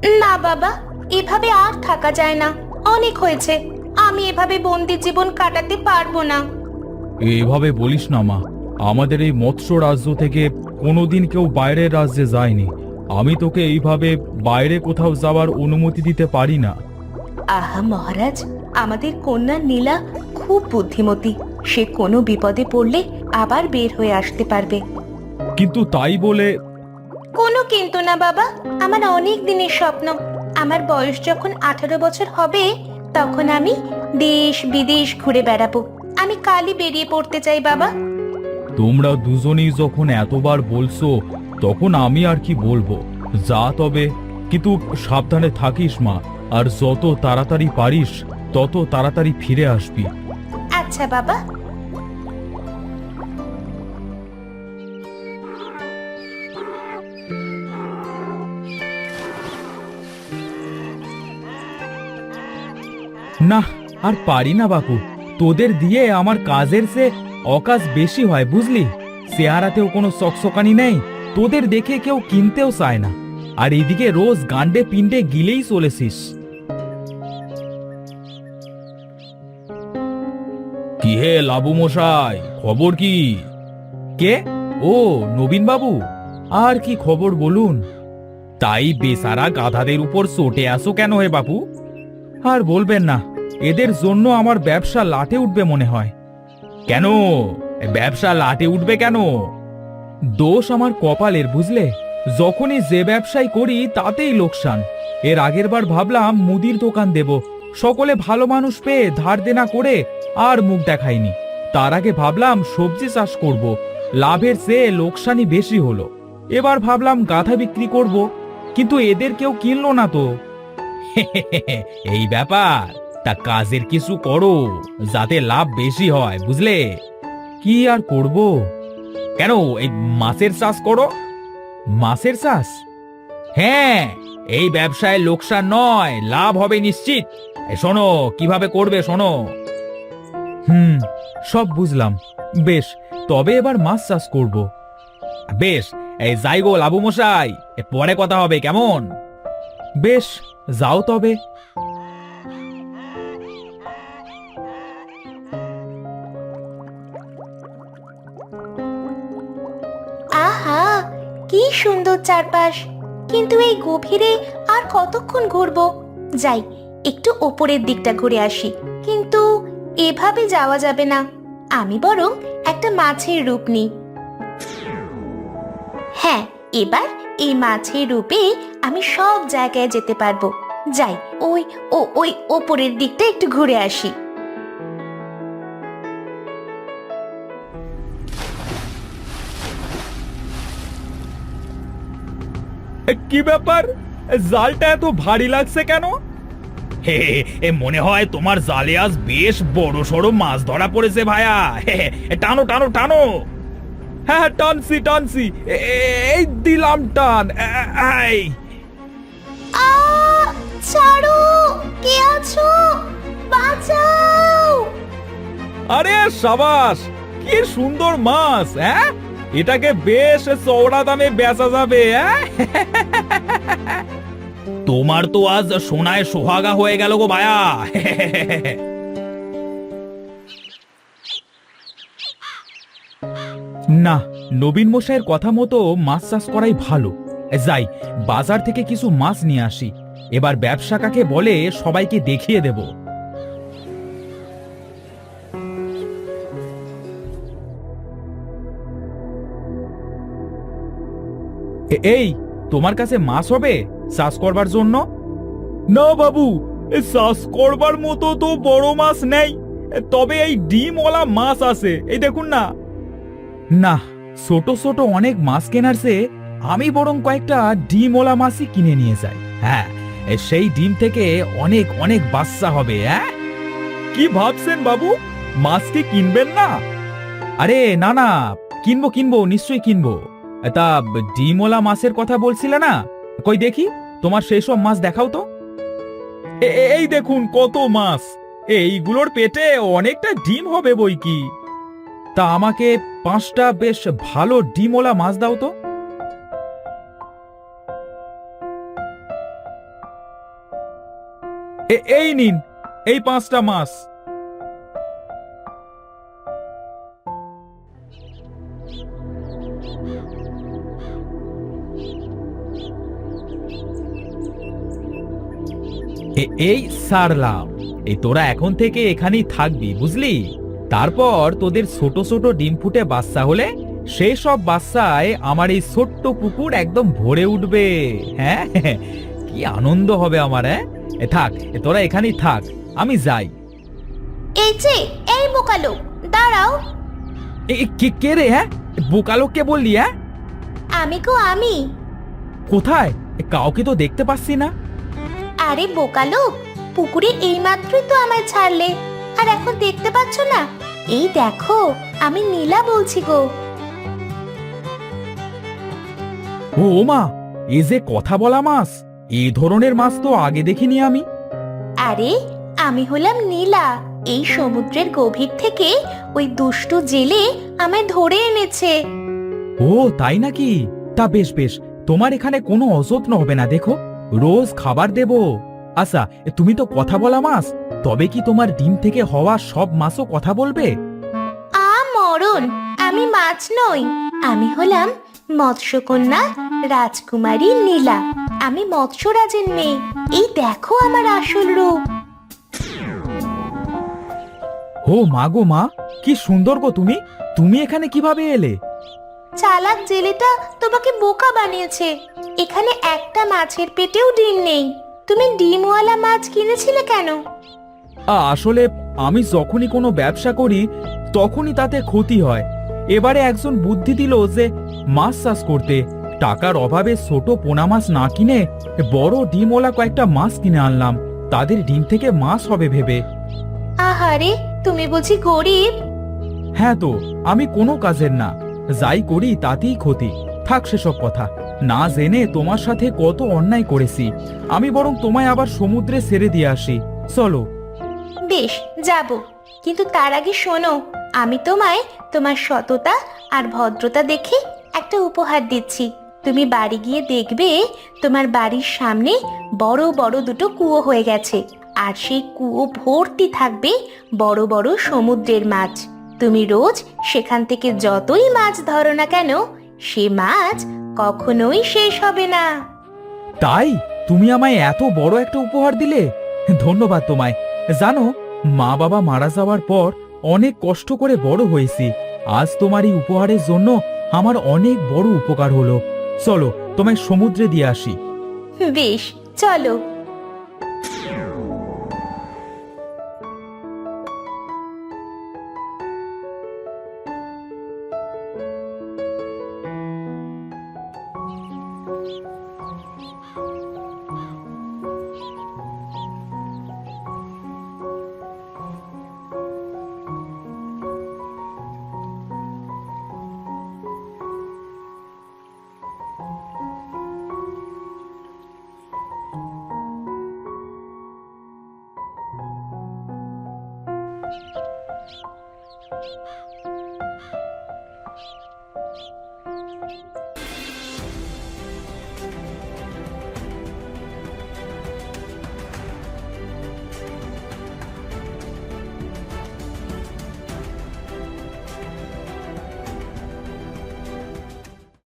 না বাবা, এভাবে আর থাকা যায় না, অনেক হয়েছে। আমি এভাবে বন্দি জীবন কাটাতে পারবো না। এভাবে বলিস না মা, আমাদের এই মৎস্য রাজ্য থেকে কোনোদিন কেউ বাইরের রাজ্যে যায়নি। আমি তোকে এইভাবে বাইরে কোথাও যাওয়ার অনুমতি দিতে পারি না। আহা মহারাজ, আমাদের কন্যা নীলা খুব বুদ্ধিমতী। সে কোনো বিপদে পড়লে আবার বের হয়ে আসতে পারবে। কিন্তু তাই বলে কোনো কিন্তু না বাবা, আমার অনেক দিনের স্বপ্ন। আমার বয়স যখন 18 বছর হবে, তখন আমি দেশ বিদেশ ঘুরে বেড়াবো। আমি কালই বেরিয়ে পড়তে চাই বাবা। তোমরা দুজনেই যখন এতবার বলছো, তখন আমি আর কি বলবো। যা তবে, কিন্তু সাবধানে থাকিস মা, আর যত তাড়াতাড়ি পারিস তত তাড়াতাড়ি ফিরে আসবি। আচ্ছা বাবা। না, আর পারি না বাপু। তোদের দিয়ে আমার কাজের সে অকাজ বেশি হয়, বুঝলি। চেহারাতেও কোনো চকচকানি নেই, তোদের দেখে কেউ কিনতেও চায় না। আর এইদিকে রোজ গান্ডে পিণ্ডে গিলেই চলেছিস। কি হে লাবু মশাই, খবর কি? কে? ও নবীন বাবু। আর কি খবর বলুন। তাই বেচারা গাধাদের উপর চটে আসো কেন হে বাপু? আর বলবেন না, এদের জন্য আমার ব্যবসা লাটে উঠবে মনে হয়। কেন ব্যবসা লাটে উঠবে কেন? দোষ আমার কপালের, বুঝলে। যখনই যে ব্যবসায় করি তাতেই লোকসান। এর আগের বার ভাবলাম মুদির দোকান দেব, সকলে ভালো মানুষ পেয়ে ধার দেনা করে আর মুখ দেখাইনি। তার আগে ভাবলাম সবজি চাষ করব, লাভের চেয়ে লোকসানই বেশি হলো। এবার ভাবলাম গাধা বিক্রি করব, কিন্তু এদের কেউ কিনলো না তো। এই ব্যাপার। তা কাজের কিছু করো, যাতে লাভ বেশি হয়, বুঝলে। কি আর করব? কেন, এই মাছের চাষ করো। মাছের চাষ? হ্যাঁ, এই ব্যবসায় লোকসান নয়, লাভ হবে নিশ্চিত। শোনো কিভাবে করবে, শোনো। সব বুঝলাম। বেশ, তবে এবার মাছ চাষ করব। বেশ, এই যাই গো লাবু মশাই, পরে কথা হবে, কেমন? বেশ, যাও তবে। আহা, কি সুন্দর চারপাশ। কিন্তু এই গভীরে আর কতক্ষণ ঘুরবো? যাই, একটু ওপরের দিকটা ঘুরে আসি। কিন্তু এভাবে যাওয়া যাবে না, আমি বরং একটা মাছের রূপ নিই। হ্যাঁ, এবার এই মাছের রূপে আমি সব জায়গায় যেতে পারবো। যাই, ওই ওপরের দিকটা একটু ঘুরে আসি। কি ব্যাপার, জালটা এত ভারী লাগছে কেন? হে, মনে হয় তোমার জালে আজ বেশ বড় সড়ো মাছ ধরা পড়েছে ভায়া। টানো টানো টানো। হ্যাঁ, টানছি টানছি, এই দিলাম টান। এই ছাড়ো, কে আছো? বাঁচাও! আরে সাবাস, কি সুন্দর মাছ। হ্যাঁ, এটাকে বেশ চওড়া দামে বেচা যাবে। তোমার তো আজ সোনায় সোহাগা হয়ে গেল গো ভায়া। না, নবীন মশাইয়ের কথা মতো মাছ চাষ করাই ভালো। যাই, বাজার থেকে কিছু মাছ নিয়ে আসি। এবার ব্যবসা কাকে বলে সবাইকে দেখিয়ে দেব। এই, তোমার কাছে মাছ হবে চাষ করবার জন্য? না বাবু, চাষ করবার মতো তো বড় মাছ নেই, তবে এই ডিমওয়ালা মাছ আছে, এই দেখুন না। না, ছোট ছোট অনেক মাছ কেনার চেয়ে আমি বরং কয়েকটা ডিমওয়ালা মাছই কিনে নিয়ে যাই। হ্যাঁ, সেই ডিম থেকে অনেক অনেক বাচ্চা হবে। কি ভাবছেন বাবু, মাছ কি কিনবেন না? আরে না না, কিনবো কিনবো, নিশ্চয়ই কিনবো। তা ডিমওয়ালা মাছের কথা বলছিলে না? কই দেখি, তোমার সেই সব মাছ দেখাও তো। এই দেখুন কত মাছ, এইগুলোর পেটে অনেকটা ডিম হবে বই কি। তা আমাকে 5টা বেশ ভালো ডিমওয়ালা মাছ দাও তো। এই নিন, এই 5টা মাছ। এই সারলাম। এই তোরা এখন থেকে এখানেই থাকবি, বুঝলি? তারপর তোদের ছোট ছোট ডিম ফুটে বাচ্চা হলে সেই সব বাচ্চায় আমার এই ছোট্ট পুকুর একদম ভরে উঠবে। হ্যাঁ, কি আনন্দ হবে আমার। হ্যাঁ, থাক, তোরা এখানেই থাক, আমি যাই। এই যে, এই বোকালো, দাঁড়াও। কে রে? হ্যাঁ, বোকালো কে বললি? হ্যাঁ, আমি গো, আমি। কোথায়? কাউকে তো দেখতে পাচ্ছি না। আরে বোকালো, পুকুরে এইমাত্রই তো আমায় ছাড়লে, আর এখন দেখতে পাচ্ছ না? এই দেখো, আমি নীলা বলছি গো। ও মা, এ যে কথা বলা মাছ! এই ধরনের মাছ তো আগে দেখিনি আমি। আরে, আমি হলাম নীলা। এই সমুদ্রের গভীর থেকে ওই দুষ্টু জেলে আমায় ধরে এনেছে। ও তাই নাকি? তা বেশ বেশ, তোমার এখানে কোনো অযত্ন হবে না, দেখো, রোজ খাবার দেব। আচ্ছা, তুমি তো কথা বলা মাছ, তবে কি তোমার ডিম থেকে হওয়া সব মাছও কথা বলবে? মরণ, আমি মাছ নই। আমি হলাম মৎস্যকন্যা রাজকুমারী নীলা। আমি মৎস্যরাজের মেয়ে। এই দেখো আমার আসল রূপ। ও মা গো মা, কি সুন্দর গো তুমি! তুমি এখানে কিভাবে এলে? চালাক জেলেটা তোমাকে বোকা বানিয়েছে। এখানে একটা মাছের পেটেও ডিম নেই। তুমি ডিমওয়ালা মাছ কিনেছিলে কেন? আসলে আমি যখনই কোনো ব্যবসা করি তখনই তাতে ক্ষতি হয়। এবারে একজন বুদ্ধি দিল যে মাছ চাষ করতে। টাকার অভাবে ছোট পোনা মাছ না কিনে বড় ডিমওয়ালা কয়েকটা মাছ কিনে আনলাম, তাদের ডিম থেকে মাছ হবে ভেবে। আহারে, তুমি বুঝি গরিব? হ্যাঁ তো, আমি কোনো কাজের না, যাই করি তাতেই ক্ষতি। থাক সেসব কথা, না জেনে তোমার সাথে কত অন্যায় করেছি। আমি বরং তোমায় আবার সমুদ্রে ছেড়ে দিয়ে আসি, চলো। বেশ, যাব, কিন্তু তার আগে শোনো, আমি তোমায় তোমার সততা আর ভদ্রতা দেখে একটা উপহার দিচ্ছি। তুমি বাড়ি গিয়ে দেখবে তোমার বাড়ির সামনে বড় বড় দুটো কুয়ো হয়ে গেছে, আর সেই কুয়ো ভর্তি থাকবে বড় বড় সমুদ্রের মাছ। তুমি রোজ সেখান থেকে যতই মাছ ধরো না কেন, সে মাছ কখনোই শেষ হবে না। তাই তুমি আমায় এত বড় একটা উপহার দিলে, ধন্যবাদ তোমায়। জানো, মা বাবা মারা যাওয়ার পর অনেক কষ্ট করে বড় হয়েছি। আজ তোমার এই উপহারের জন্য আমার অনেক বড় উপকার হলো। চলো, তোমায় সমুদ্রে দিয়ে আসি। বেশ, চলো।